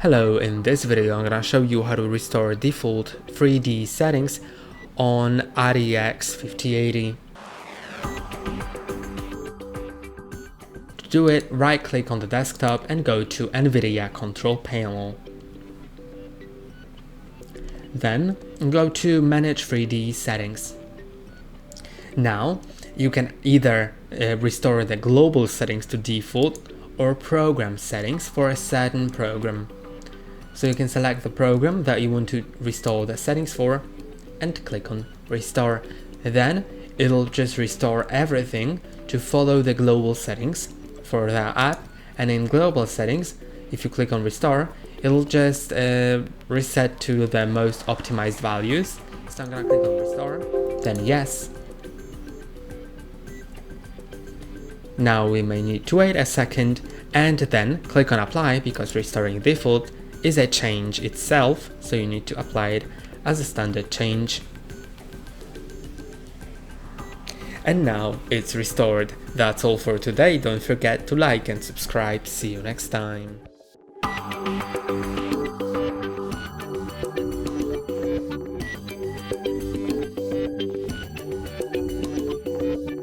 Hello, in this video I'm gonna show you how to restore default 3D settings on RTX 5080. To do it, right click on the desktop and go to NVIDIA control panel. Then go to Manage 3D settings. Now you can either restore the global settings to default or program settings for a certain program. So you can select the program that you want to restore the settings for and click on Restore. Then it'll just restore everything to follow the global settings for that app, and in global settings, if you click on Restore, it'll just reset to the most optimized values. So I'm gonna click on Restore, then yes. Now we may need to wait a second and then click on Apply, because restoring default is a change itself, so you need to apply it as a standard change. And now it's restored. That's all for today. Don't forget to like and subscribe. See you next time.